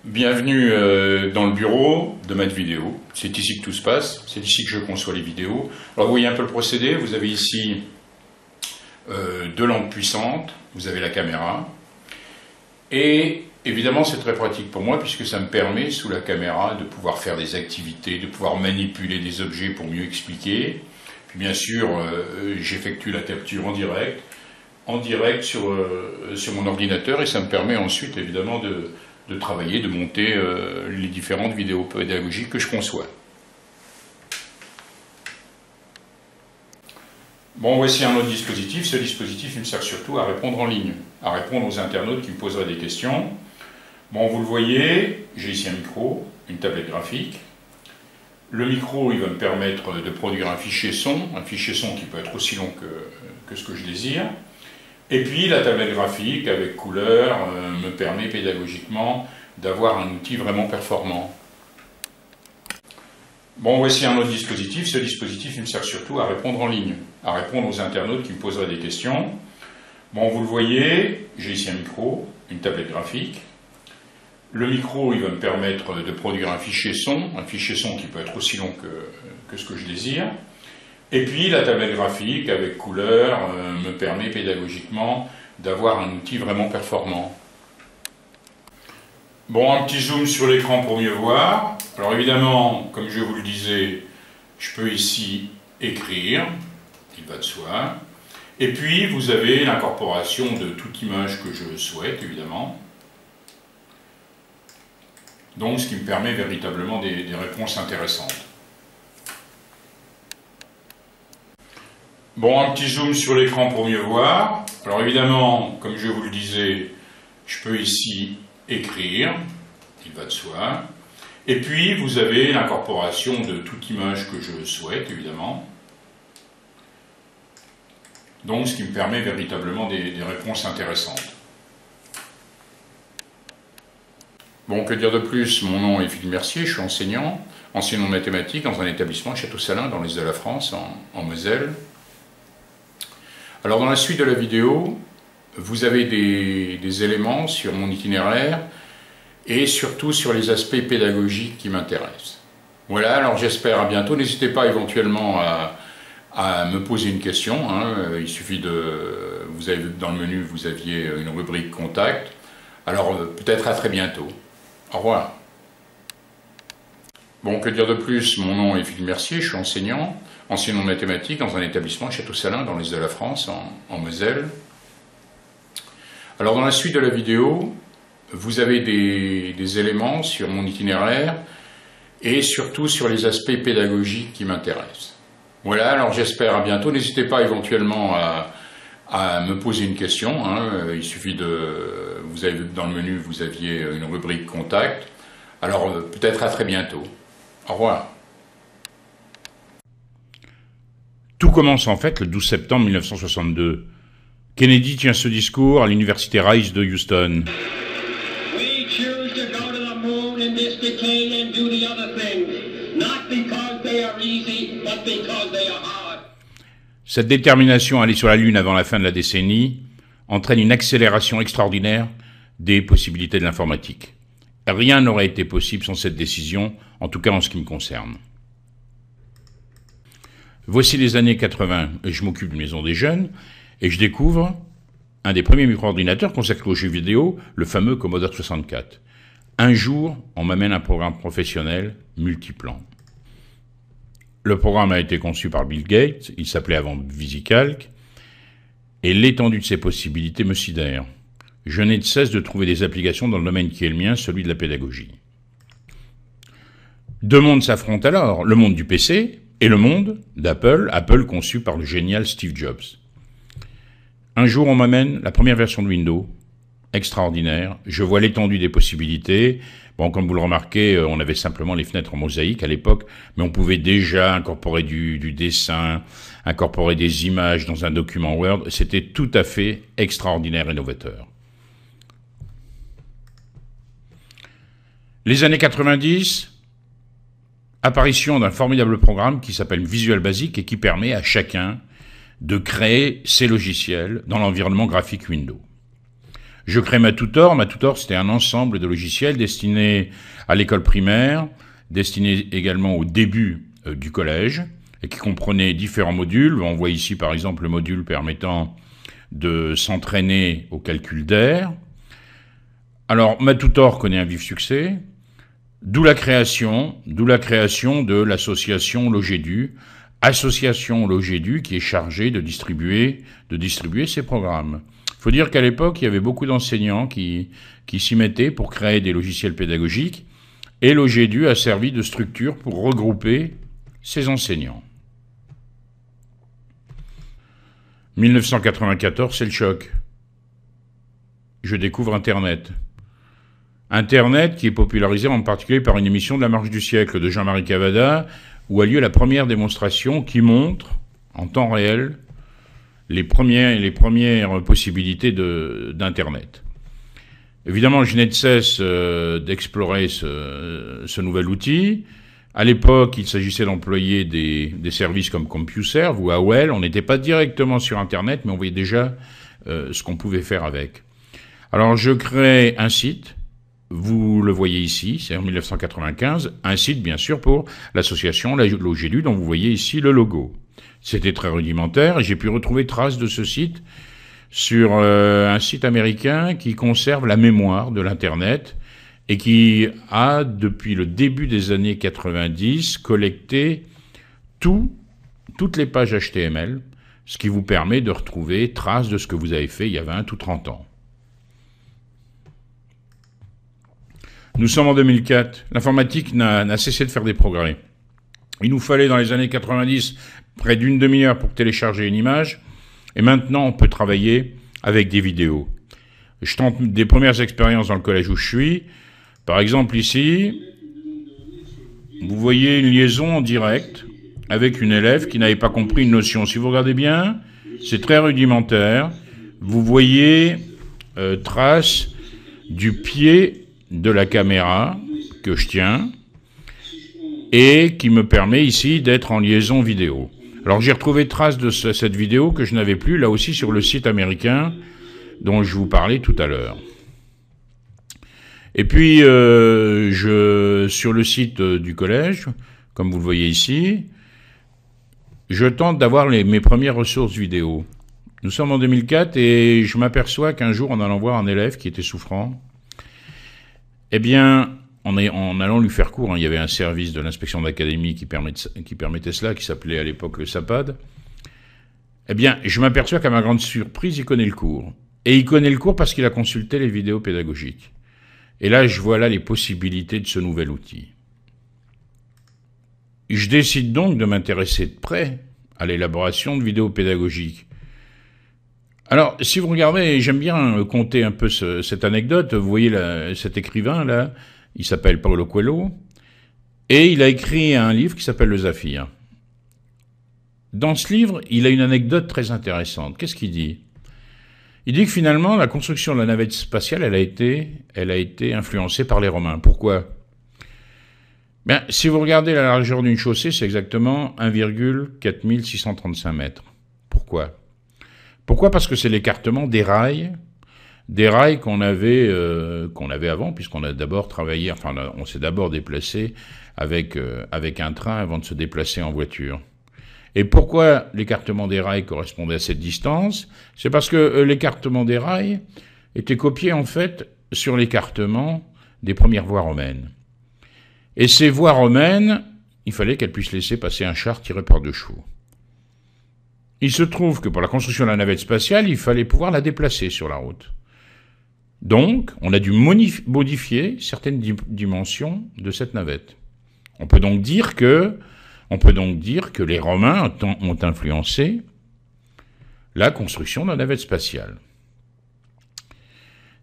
Bienvenue dans le bureau de Math Vidéo. C'est ici que tout se passe, c'est ici que je conçois les vidéos. Alors vous voyez un peu le procédé, vous avez ici deux lampes puissantes, vous avez la caméra, et évidemment c'est très pratique pour moi puisque ça me permet sous la caméra de pouvoir faire des activités, de pouvoir manipuler des objets pour mieux expliquer. Puis bien sûr j'effectue la capture en direct sur mon ordinateur, et ça me permet ensuite évidemment de travailler, de monter les différentes vidéos pédagogiques que je conçois. Bon, voici un autre dispositif. Ce dispositif, il me sert surtout à répondre en ligne, à répondre aux internautes qui me poseraient des questions. Bon, vous le voyez, j'ai ici un micro, une tablette graphique. Le micro, il va me permettre de produire un fichier son qui peut être aussi long que ce que je désire. Et puis la tablette graphique avec couleur me permet pédagogiquement d'avoir un outil vraiment performant. Bon, voici un autre dispositif. Ce dispositif, il me sert surtout à répondre en ligne, à répondre aux internautes qui me poseraient des questions. Bon, vous le voyez, j'ai ici un micro, une tablette graphique. Le micro, il va me permettre de produire un fichier son qui peut être aussi long que ce que je désire. Et puis la tablette graphique avec couleur me permet pédagogiquement d'avoir un outil vraiment performant. Bon, un petit zoom sur l'écran pour mieux voir. Alors évidemment, comme je vous le disais, je peux ici écrire, il va de soi. Et puis vous avez l'incorporation de toute image que je souhaite, évidemment. Donc ce qui me permet véritablement des réponses intéressantes. Bon, un petit zoom sur l'écran pour mieux voir. Alors évidemment, comme je vous le disais, je peux ici écrire, il va de soi. Et puis vous avez l'incorporation de toute image que je souhaite, évidemment. Donc ce qui me permet véritablement des réponses intéressantes. Bon, que dire de plus? Mon nom est Philippe Mercier, je suis enseignant de mathématiques dans un établissement à Château-Salins, dans l'est de la France, en Moselle. Alors dans la suite de la vidéo, vous avez des éléments sur mon itinéraire et surtout sur les aspects pédagogiques qui m'intéressent. Voilà, alors j'espère à bientôt. N'hésitez pas éventuellement à me poser une question. Il suffit vous avez vu que dans le menu vous aviez une rubrique contact. Alors peut-être à très bientôt. Au revoir. Bon, que dire de plus? Mon nom est Philippe Mercier, je suis enseignant de mathématiques dans un établissement à Château-Salins, dans l'est de la France, en Moselle. Alors dans la suite de la vidéo, vous avez des éléments sur mon itinéraire et surtout sur les aspects pédagogiques qui m'intéressent. Voilà, alors j'espère à bientôt. N'hésitez pas éventuellement à me poser une question. Il suffit vous avez vu que dans le menu vous aviez une rubrique contact. Alors peut-être à très bientôt. Au revoir. Tout commence en fait le 12 septembre 1962. Kennedy tient ce discours à l'université Rice de Houston. We choose to go to the moon in this decade and do the other things, not because they are easy, but because they are hard. Cette détermination à aller sur la Lune avant la fin de la décennie entraîne une accélération extraordinaire des possibilités de l'informatique. Rien n'aurait été possible sans cette décision, en tout cas en ce qui me concerne. Voici les années 80, je m'occupe d'une maison des jeunes, et je découvre un des premiers micro-ordinateurs consacrés aux jeux vidéo, le fameux Commodore 64. Un jour, on m'amène un programme professionnel multiplan. Le programme a été conçu par Bill Gates, il s'appelait avant VisiCalc, et l'étendue de ses possibilités me sidère. Je n'ai de cesse de trouver des applications dans le domaine qui est le mien, celui de la pédagogie. Deux mondes s'affrontent alors, le monde du PC et le monde d'Apple, Apple conçu par le génial Steve Jobs. Un jour, on m'amène la première version de Windows, extraordinaire. Je vois l'étendue des possibilités. Bon, comme vous le remarquez, on avait simplement les fenêtres en mosaïque à l'époque, mais on pouvait déjà incorporer du dessin, incorporer des images dans un document Word. C'était tout à fait extraordinaire et novateur. Les années 90, apparition d'un formidable programme qui s'appelle Visual Basic et qui permet à chacun de créer ses logiciels dans l'environnement graphique Windows. Je crée Matutor. Matutor, c'était un ensemble de logiciels destinés à l'école primaire, destinés également au début du collège, et qui comprenait différents modules. On voit ici par exemple le module permettant de s'entraîner au calcul d'air. Alors Matutor connaît un vif succès, d'où la création de l'association Logédu, association Logédu qui est chargée de distribuer ces programmes. Il faut dire qu'à l'époque, il y avait beaucoup d'enseignants qui s'y mettaient pour créer des logiciels pédagogiques, et Logédu a servi de structure pour regrouper ces enseignants. 1994, c'est le choc. Je découvre Internet. Internet qui est popularisé en particulier par une émission de La Marche du siècle de Jean-Marie Cavada, où a lieu la première démonstration qui montre, en temps réel, les premières possibilités d'Internet. Évidemment, je n'ai de cesse d'explorer ce nouvel outil. À l'époque, il s'agissait d'employer des services comme CompuServe ou AOL. On n'était pas directement sur Internet, mais on voyait déjà ce qu'on pouvait faire avec. Alors, je crée un site. Vous le voyez ici, c'est en 1995, un site bien sûr pour l'association Logédu dont vous voyez ici le logo. C'était très rudimentaire et j'ai pu retrouver trace de ce site sur un site américain qui conserve la mémoire de l'Internet et qui a, depuis le début des années 90, collecté toutes les pages HTML, ce qui vous permet de retrouver trace de ce que vous avez fait il y a 20 ou 30 ans. Nous sommes en 2004. L'informatique n'a cessé de faire des progrès. Il nous fallait dans les années 90 près d'une demi-heure pour télécharger une image. Et maintenant, on peut travailler avec des vidéos. Je tente des premières expériences dans le collège où je suis. Par exemple, ici, vous voyez une liaison en direct avec une élève qui n'avait pas compris une notion. Si vous regardez bien, c'est très rudimentaire. Vous voyez trace du pied de la caméra que je tiens et qui me permet ici d'être en liaison vidéo. Alors j'ai retrouvé trace de cette vidéo que je n'avais plus, là aussi sur le site américain dont je vous parlais tout à l'heure. Et puis sur le site du collège, comme vous le voyez ici, je tente d'avoir mes premières ressources vidéo. Nous sommes en 2004 et je m'aperçois qu'un jour, en allant voir un élève qui était souffrant, eh bien, en allant lui faire cours, il y avait un service de l'inspection d'académie qui permettait cela, qui s'appelait à l'époque le SAPAD. Eh bien, je m'aperçois qu'à ma grande surprise, il connaît le cours. Et il connaît le cours parce qu'il a consulté les vidéos pédagogiques. Et là, je vois là les possibilités de ce nouvel outil. Je décide donc de m'intéresser de près à l'élaboration de vidéos pédagogiques. Alors, si vous regardez, j'aime bien conter un peu cette anecdote. Vous voyez cet écrivain-là, il s'appelle Paulo Coelho, et il a écrit un livre qui s'appelle Le Zaphir. Dans ce livre, il a une anecdote très intéressante. Qu'est-ce qu'il dit ? Il dit que finalement, la construction de la navette spatiale, elle a été influencée par les Romains. Pourquoi ? Bien, si vous regardez la largeur d'une chaussée, c'est exactement 1,4635 mètres. Pourquoi ? Pourquoi ? Parce que c'est l'écartement des rails qu'on avait avant, puisqu'on a d'abord travaillé, enfin, on s'est d'abord déplacé avec un train avant de se déplacer en voiture. Et pourquoi l'écartement des rails correspondait à cette distance ? C'est parce que l'écartement des rails était copié, en fait, sur l'écartement des premières voies romaines. Et ces voies romaines, il fallait qu'elles puissent laisser passer un char tiré par 2 chevaux. Il se trouve que pour la construction de la navette spatiale, il fallait pouvoir la déplacer sur la route. Donc, on a dû modifier certaines dimensions de cette navette. On peut donc dire que les Romains ont influencé la construction de la navette spatiale.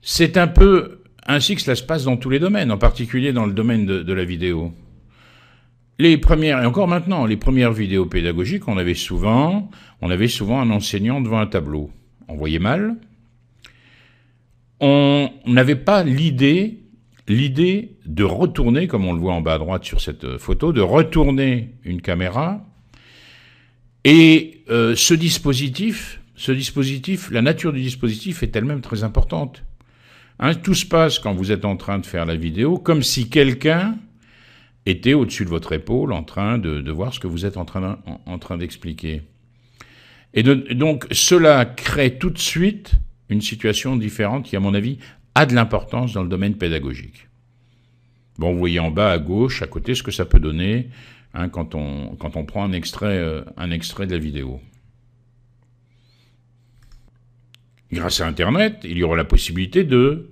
C'est un peu ainsi que cela se passe dans tous les domaines, en particulier dans le domaine de la vidéo. Les premières, et encore maintenant, les premières vidéos pédagogiques, on avait souvent un enseignant devant un tableau. On voyait mal. On n'avait pas l'idée de retourner, comme on le voit en bas à droite sur cette photo, de retourner une caméra. Et ce dispositif, la nature du dispositif est elle-même très importante. Hein, tout se passe quand vous êtes en train de faire la vidéo, comme si quelqu'un était au-dessus de votre épaule en train de voir ce que vous êtes en train d'expliquer. Et donc, cela crée tout de suite une situation différente qui, à mon avis, a de l'importance dans le domaine pédagogique. Bon, vous voyez en bas à gauche, à côté, ce que ça peut donner hein, quand on prend un extrait de la vidéo. Grâce à Internet, il y aura la possibilité de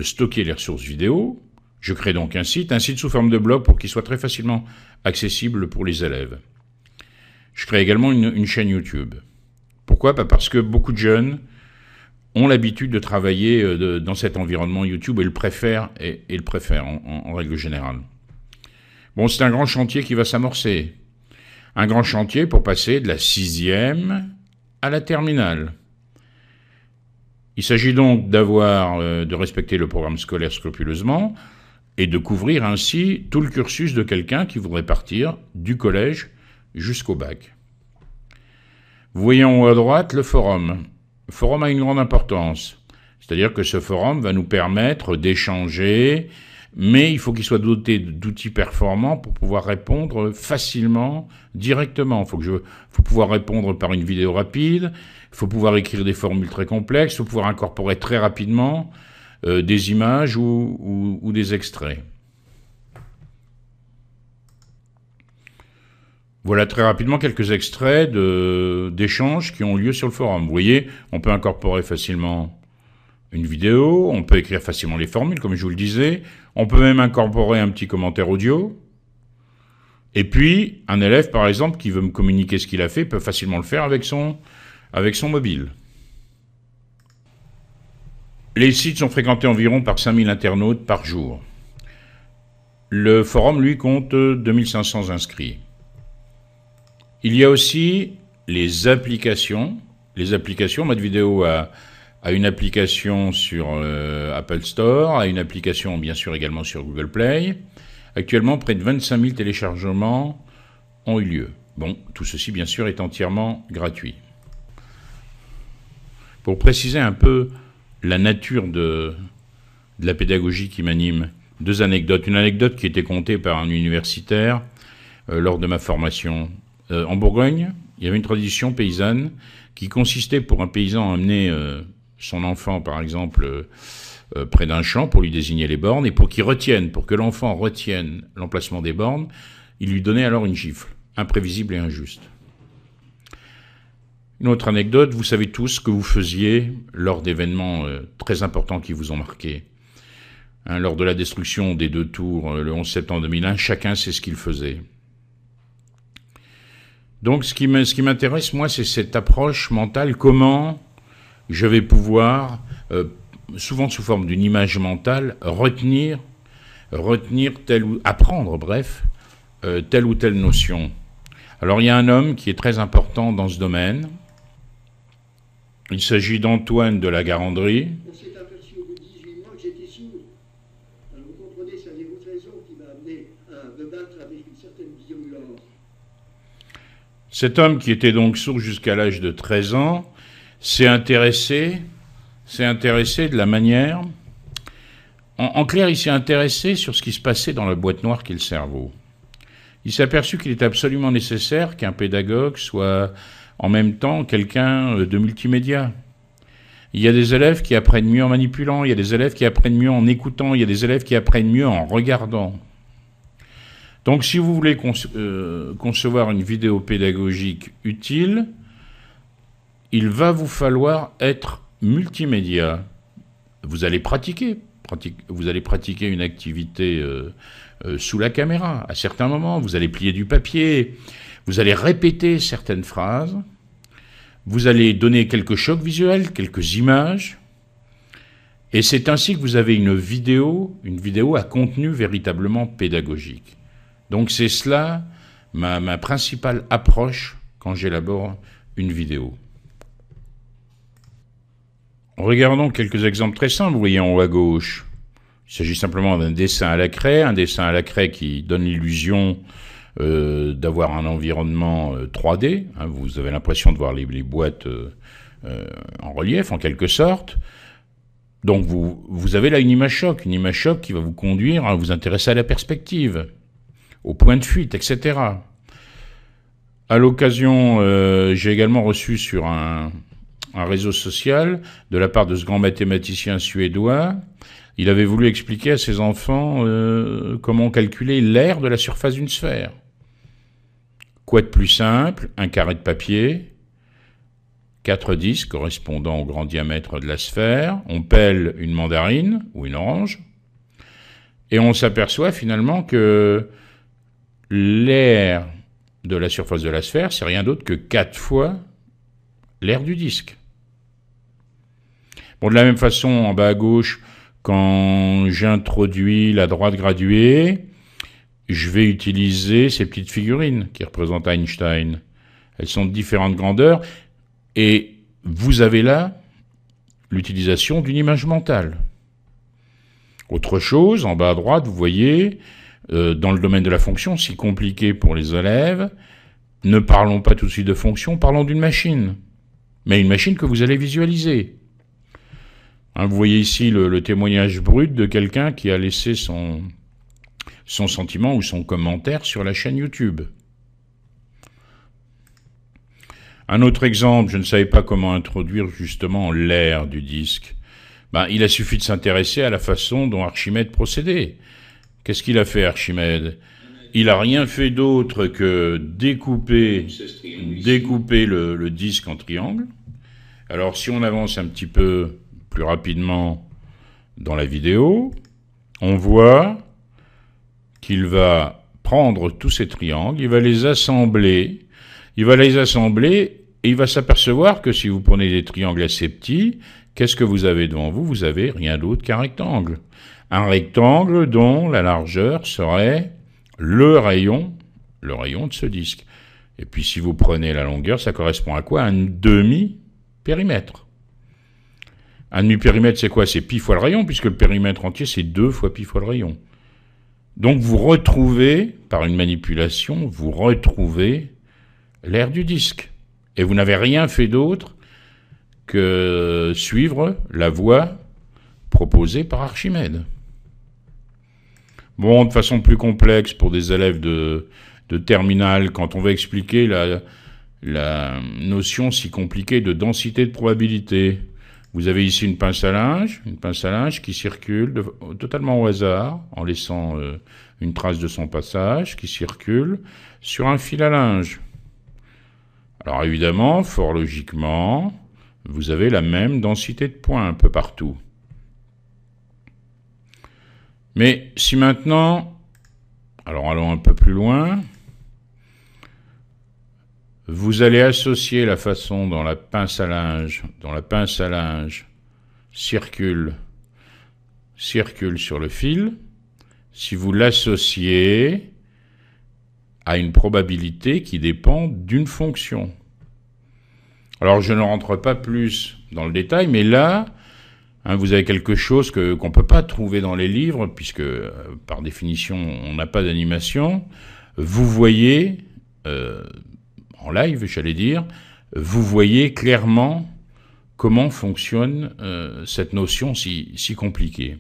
stocker les ressources vidéo. Je crée donc un site sous forme de blog pour qu'il soit très facilement accessible pour les élèves. Je crée également une chaîne YouTube. Pourquoi ? Parce que beaucoup de jeunes ont l'habitude de travailler dans cet environnement YouTube et le préfèrent en règle générale. Bon, c'est un grand chantier qui va s'amorcer. Un grand chantier pour passer de la 6e à la terminale. Il s'agit donc de respecter le programme scolaire scrupuleusement et de couvrir ainsi tout le cursus de quelqu'un qui voudrait partir du collège jusqu'au bac. Vous voyez en haut à droite le forum. Le forum a une grande importance, c'est-à-dire que ce forum va nous permettre d'échanger, mais il faut qu'il soit doté d'outils performants pour pouvoir répondre facilement, directement. Il faut pouvoir répondre par une vidéo rapide, il faut pouvoir écrire des formules très complexes, il faut pouvoir incorporer très rapidement des images ou des extraits. Voilà très rapidement quelques extraits d'échanges qui ont lieu sur le forum. Vous voyez, on peut incorporer facilement une vidéo, on peut écrire facilement les formules, comme je vous le disais, on peut même incorporer un petit commentaire audio. Et puis, un élève, par exemple, qui veut me communiquer ce qu'il a fait, peut facilement le faire avec son mobile. Les sites sont fréquentés environ par 5000 internautes par jour. Le forum, lui, compte 2500 inscrits. Il y a aussi les applications. Les applications, MathVideo a une application sur Apple Store, a une application bien sûr également sur Google Play. Actuellement, près de 25 000 téléchargements ont eu lieu. Bon, tout ceci bien sûr est entièrement gratuit. Pour préciser un peu la nature de la pédagogie qui m'anime, 2 anecdotes. Une anecdote qui était contée par un universitaire lors de ma formation. En Bourgogne, il y avait une tradition paysanne qui consistait pour un paysan à amener son enfant, par exemple, près d'un champ pour lui désigner les bornes, et pour que l'enfant retienne l'emplacement des bornes, il lui donnait alors une gifle, imprévisible et injuste. Une autre anecdote, vous savez tous ce que vous faisiez lors d'événements très importants qui vous ont marqué. Hein, lors de la destruction des 2 tours le 11 septembre 2001, chacun sait ce qu'il faisait. Donc ce qui m'intéresse, moi, c'est cette approche mentale, comment je vais pouvoir, souvent sous forme d'une image mentale, apprendre, bref, telle ou telle notion. Alors il y a un homme qui est très important dans ce domaine. Il s'agit d'Antoine de la Garandrie. On s'est aperçu au bout de 18 mois que j'étais sourd. Alors vous comprenez, c'est une autre raison qui m'a amené à me battre avec une certaine violence. Cet homme qui était donc sourd jusqu'à l'âge de 13 ans s'est intéressé de la manière... En clair, il s'est intéressé sur ce qui se passait dans la boîte noire qu'est le cerveau. Il s'est aperçu qu'il était absolument nécessaire qu'un pédagogue soit en même temps quelqu'un de multimédia. Il y a des élèves qui apprennent mieux en manipulant, il y a des élèves qui apprennent mieux en écoutant, il y a des élèves qui apprennent mieux en regardant. Donc si vous voulez concevoir une vidéo pédagogique utile, il va vous falloir être multimédia. Vous allez pratiquer une activité sous la caméra. À certains moments, vous allez plier du papier, vous allez répéter certaines phrases, vous allez donner quelques chocs visuels, quelques images, et c'est ainsi que vous avez une vidéo à contenu véritablement pédagogique. Donc c'est cela ma principale approche quand j'élabore une vidéo. Regardons quelques exemples très simples, vous voyez en haut à gauche. Il s'agit simplement d'un dessin à la craie, qui donne l'illusion d'avoir un environnement 3D. Hein, vous avez l'impression de voir les boîtes en relief, en quelque sorte. Donc vous avez là une image choc qui va vous conduire à vous intéresser à la perspective, au point de fuite, etc. À l'occasion, j'ai également reçu sur un réseau social, de la part de ce grand mathématicien suédois, il avait voulu expliquer à ses enfants comment calculer l'aire de la surface d'une sphère. Quoi de plus simple? Un carré de papier, 4 disques correspondant au grand diamètre de la sphère, on pèle une mandarine ou une orange, et on s'aperçoit finalement que l'aire de la surface de la sphère, c'est rien d'autre que 4 fois l'aire du disque. Bon, de la même façon, en bas à gauche, quand j'introduis la droite graduée, je vais utiliser ces petites figurines qui représentent Einstein. Elles sont de différentes grandeurs et vous avez là l'utilisation d'une image mentale. Autre chose, en bas à droite, vous voyez, dans le domaine de la fonction, si compliqué pour les élèves, ne parlons pas tout de suite de fonction, parlons d'une machine. Mais une machine que vous allez visualiser. Vous voyez ici le témoignage brut de quelqu'un qui a laissé son sentiment ou son commentaire sur la chaîne YouTube. Un autre exemple, je ne savais pas comment introduire justement l'aire du disque. Il a suffi de s'intéresser à la façon dont Archimède procédait. Qu'est-ce qu'il a fait, Archimède? Il n'a rien fait d'autre que découper le disque en triangle. Alors, si on avance un petit peu plus rapidement dans la vidéo, on voit qu'il va prendre tous ces triangles, il va les assembler, et il va s'apercevoir que si vous prenez des triangles assez petits, qu'est-ce que vous avez devant vous? Vous avez rien d'autre qu'un rectangle. Un rectangle dont la largeur serait le rayon de ce disque. Et puis si vous prenez la longueur, ça correspond à quoi? Un demi-périmètre. Un demi-périmètre, c'est quoi? C'est pi fois le rayon, puisque le périmètre entier, c'est 2 fois pi fois le rayon. Donc vous retrouvez, par une manipulation, vous retrouvez l'aire du disque. Et vous n'avez rien fait d'autre que suivre la voie proposée par Archimède. Bon, de façon plus complexe pour des élèves de terminale, quand on va expliquer la notion si compliquée de densité de probabilité. Vous avez ici une pince à linge qui circule totalement au hasard, en laissant une trace de son passage, qui circule sur un fil à linge. Alors évidemment, fort logiquement, vous avez la même densité de points un peu partout. Mais si maintenant, alors allons un peu plus loin, vous allez associer la façon dont la pince à linge circule sur le fil, si vous l'associez à une probabilité qui dépend d'une fonction. Alors je ne rentre pas plus dans le détail, mais là, vous avez quelque chose qu'on ne peut pas trouver dans les livres, puisque par définition on n'a pas d'animation. Vous voyez, en live j'allais dire, vous voyez clairement comment fonctionne cette notion si compliquée.